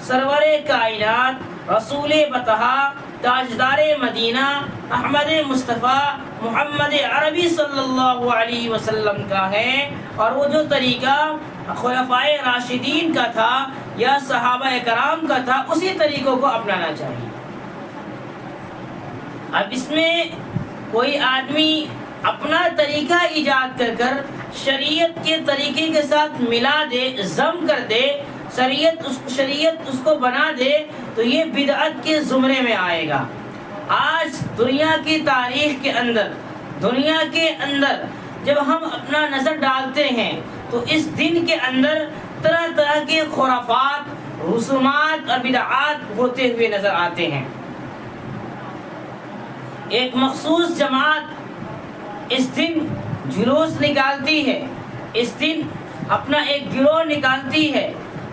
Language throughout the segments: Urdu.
سرور کائنات رسول بطحا تاجدار مدینہ احمد مصطفیٰ محمد عربی صلی اللہ علیہ وسلم کا ہے، اور وہ جو طریقہ خلفائے راشدین کا تھا یا صحابہ کرام کا تھا اسی طریقوں کو اپنانا چاہیے۔ اب اس میں کوئی آدمی اپنا طریقہ ایجاد کر کر شریعت کے طریقے کے ساتھ ملا دے، ضم کر دے، شریعت اس کو بنا دے، تو یہ بدعت کے زمرے میں آئے گا۔ آج دنیا کی تاریخ کے اندر جب ہم اپنا نظر ڈالتے ہیں تو اس دن کے اندر طرح طرح کے خرافات، رسومات اور بدعات ہوتے ہوئے نظر آتے ہیں۔ ایک مخصوص جماعت اس دن جلوس نکالتی ہے، اس دن اپنا ایک گروہ نکالتی ہے،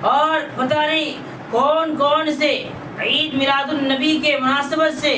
اور پتہ نہیں کون کون سے عید میلاد النبی کے مناسبت سے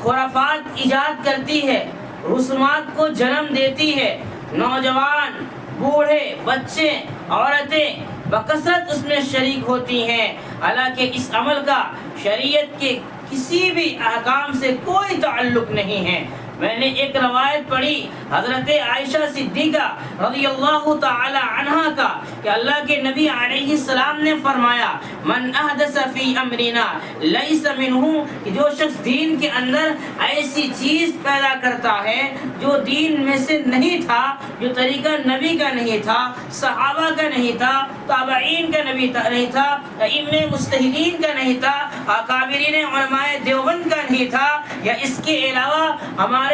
خرافات ایجاد کرتی ہے، رسومات کو جنم دیتی ہے۔ نوجوان، بوڑھے، بچے، عورتیں بکثرت اس میں شریک ہوتی ہیں، حالانکہ اس عمل کا شریعت کے کسی بھی احکام سے کوئی تعلق نہیں ہے۔ میں نے ایک روایت پڑھی حضرت عائشہ صدیقہ رضی اللہ تعالی عنہا کا کہ اللہ کے نبی علیہ السلام نے فرمایا، من احدث فی امرنا لیس منہ، کہ جو شخص دین کے اندر ایسی چیز پیدا کرتا ہے جو دین میں سے نہیں تھا، جو طریقہ نبی کا نہیں تھا، صحابہ کا نہیں تھا، تابعین کا نہیں تھا، ائمہ مجتہدین کا نہیں تھا، اکابرین علماء دیوبند کا نہیں تھا، یا اس کے علاوہ ہمارے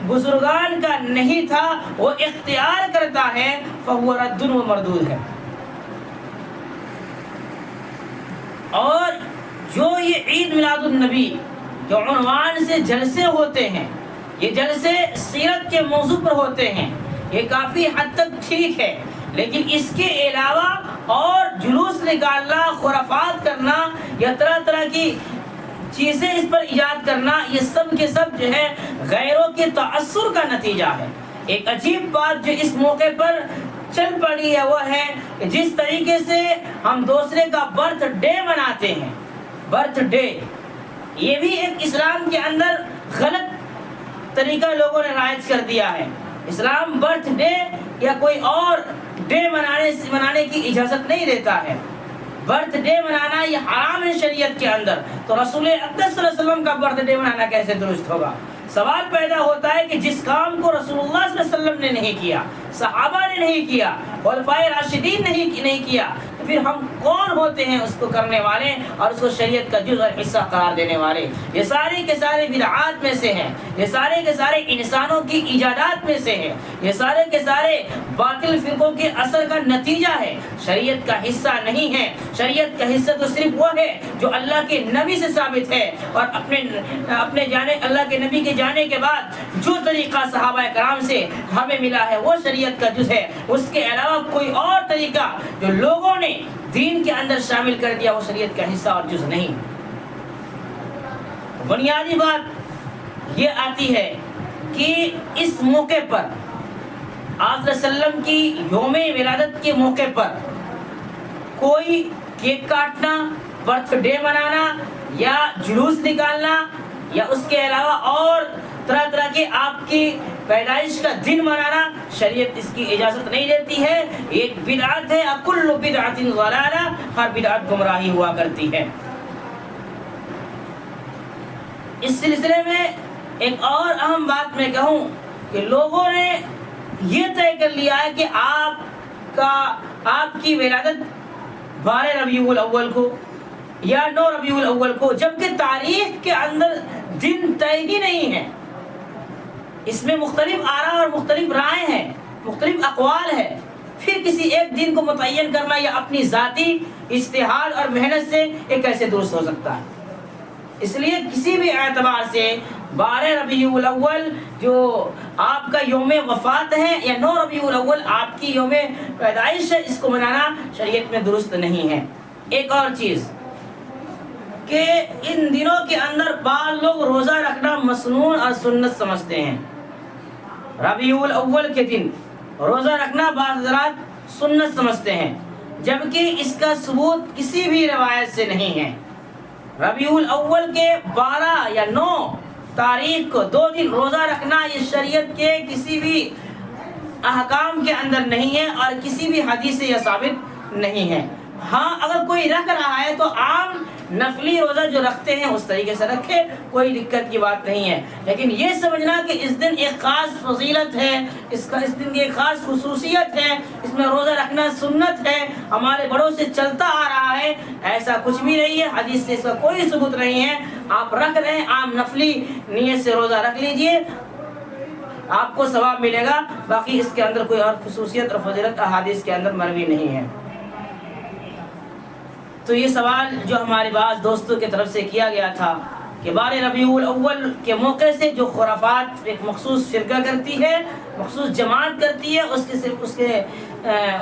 بزرگان کا نہیں تھا، وہ اختیار کرتا ہے فہو رد و مردود ہے۔ اور جو یہ عید میلاد النبی جو عنوان سے جلسے ہوتے ہیں، یہ جلسے سیرت کے موضوع پر ہوتے ہیں، یہ کافی حد تک ٹھیک ہے، لیکن اس کے علاوہ اور جلوس نکالنا، خرافات کرنا یا طرح طرح کی چیزیں اس پر ایجاد کرنا، یہ سب کے سب جو ہے غیروں کے تأثر کا نتیجہ ہے۔ ایک عجیب بات جو اس موقع پر چل پڑی ہے وہ ہے کہ جس طریقے سے ہم دوسرے کا برتھ ڈے مناتے ہیں، برتھ ڈے یہ بھی ایک اسلام کے اندر غلط طریقہ لوگوں نے رائج کر دیا ہے۔ اسلام برتھ ڈے یا کوئی اور ڈے منانے کی اجازت نہیں دیتا ہے۔ برتھ ڈے منانا یہ حرام ہے شریعت کے اندر، تو رسول اقدس صلی اللہ علیہ وسلم کا برتھ ڈے منانا کیسے درست ہوگا؟ سوال پیدا ہوتا ہے کہ جس کام کو رسول اللہ صلی اللہ علیہ وسلم نے نہیں کیا، صحابہ نے نہیں کیا، خلفائے راشدین نے نہیں کیا، تو پھر ہم کون ہوتے ہیں اس کو کرنے والے اور اس کو شریعت کا جزء اور حصہ قرار دینے والے؟ یہ سارے کے سارے بدعات میں سے ہیں، یہ سارے کے سارے انسانوں کی ایجادات میں سے ہیں، یہ سارے کے سارے باطل فرقوں کے اثر کا نتیجہ ہے، شریعت کا حصہ نہیں ہے۔ شریعت کا حصہ تو صرف وہ ہے جو اللہ کے نبی سے ثابت ہے، اور اپنے جانے اللہ کے نبی کے جانے کے بعد جو طریقہ صحابہ کرام سے ہمیں ملا ہے وہ شریعت کا جز ہے۔ اس کے علاوہ کوئی اور طریقہ جو لوگوں نے دین کے اندر شامل کر دیا وہ شریعت کا حصہ اور جز نہیں۔ بنیادی بات یہ آتی ہے کہ اس موقع پر آپ صلی اللہ علیہ وسلم کی یوم ولادت کے موقع پر کوئی کیک کاٹنا، برتھ ڈے منانا یا جلوس نکالنا یا اس کے علاوہ اور طرح طرح کے آپ کی پیدائش کا دن منانا، شریعت اس کی اجازت نہیں دیتی ہے۔ ایک بدعت ہے، کل بدعت ضلالہ، ہر بدعت گمراہی ہوا کرتی ہے۔ اس سلسلے میں ایک اور اہم بات میں کہوں کہ لوگوں نے یہ طے کر لیا ہے کہ آپ کی ولادت 12 ربیع الاول کو یا 9 ربیع الاول کو، جبکہ تاریخ کے اندر دن طے ہی نہیں ہے۔ اس میں مختلف آراء اور مختلف رائے ہیں، مختلف اقوال ہے، پھر کسی ایک دن کو متعین کرنا یا اپنی ذاتی اجتہاد اور محنت سے یہ کیسے درست ہو سکتا ہے؟ اس لیے کسی بھی اعتبار سے 12 ربیع الاول جو آپ کا یوم وفات ہے یا 9 ربیع الاول آپ کی یوم پیدائش ہے، اس کو منانا شریعت میں درست نہیں ہے۔ ایک اور چیز کہ ان دنوں کے اندر بعض لوگ روزہ رکھنا مسنون اور سنت سمجھتے ہیں۔ ربیع الاول کے دن روزہ رکھنا بعض حضرات سنت سمجھتے ہیں، جبکہ اس کا ثبوت کسی بھی روایت سے نہیں ہے۔ ربیع الاول کے 12 یا 9 تاریخ کو 2 دن روزہ رکھنا یہ شریعت کے کسی بھی احکام کے اندر نہیں ہے اور کسی بھی حدیث سے یہ ثابت نہیں ہے۔ ہاں اگر کوئی رکھ رہا ہے تو عام نفلی روزہ جو رکھتے ہیں اس طریقے سے رکھے، کوئی دقت کی بات نہیں ہے، لیکن یہ سمجھنا کہ اس دن ایک خاص فضیلت ہے، اس دن کی ایک خاص خصوصیت ہے، اس میں روزہ رکھنا سنت ہے، ہمارے بڑوں سے چلتا آ رہا ہے، ایسا کچھ بھی نہیں ہے، حدیث سے اس کا کوئی ثبوت نہیں ہے۔ آپ رکھ رہے ہیں، عام نفلی نیت سے روزہ رکھ لیجئے، آپ کو ثواب ملے گا، باقی اس کے اندر کوئی اور خصوصیت اور فضیلت احادیث کے اندر مروی نہیں ہے۔ تو یہ سوال جو ہمارے بعض دوستوں کی طرف سے کیا گیا تھا کہ 12 ربیع الاول کے موقع سے جو خرافات ایک مخصوص فرقہ کرتی ہے، مخصوص جماعت کرتی ہے،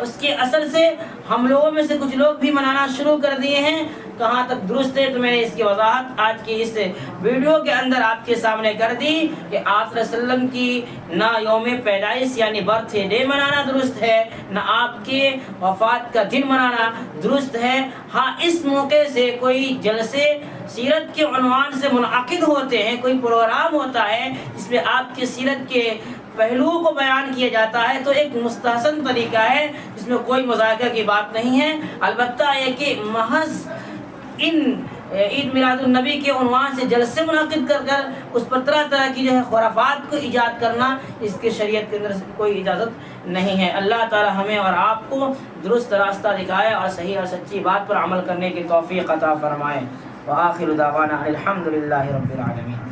اس کے اثر سے ہم لوگوں میں سے کچھ لوگ بھی منانا شروع کر دیے ہیں، کہاں تک درست ہے؟ تو میں نے اس کی وضاحت آج کی اس ویڈیو کے اندر آپ کے سامنے کر دی کہ آپ صلی اللہ علیہ وسلم کی نہ یوم پیدائش یعنی برتھ ڈے منانا درست ہے، نہ آپ کے وفات کا دن منانا درست ہے۔ ہاں اس موقع سے کوئی جلسے سیرت کے عنوان سے منعقد ہوتے ہیں، کوئی پروگرام ہوتا ہے جس میں آپ کی سیرت کے پہلوؤں کو بیان کیا جاتا ہے، تو ایک مستحسن طریقہ ہے، اس میں کوئی مذاکرہ کی بات نہیں ہے۔ البتہ یہ کہ محض ان عید میلاد النبی کے عنوان سے جلسے منعقد کر اس پر طرح طرح کی جو ہے خرافات کو ایجاد کرنا، اس کے شریعت کے اندر کوئی اجازت نہیں ہے۔ اللہ تعالی ہمیں اور آپ کو درست راستہ دکھائے اور صحیح اور سچی بات پر عمل کرنے کی توفیق عطا فرمائے۔ وآخر دعوانا الحمدللہ رب العالمین۔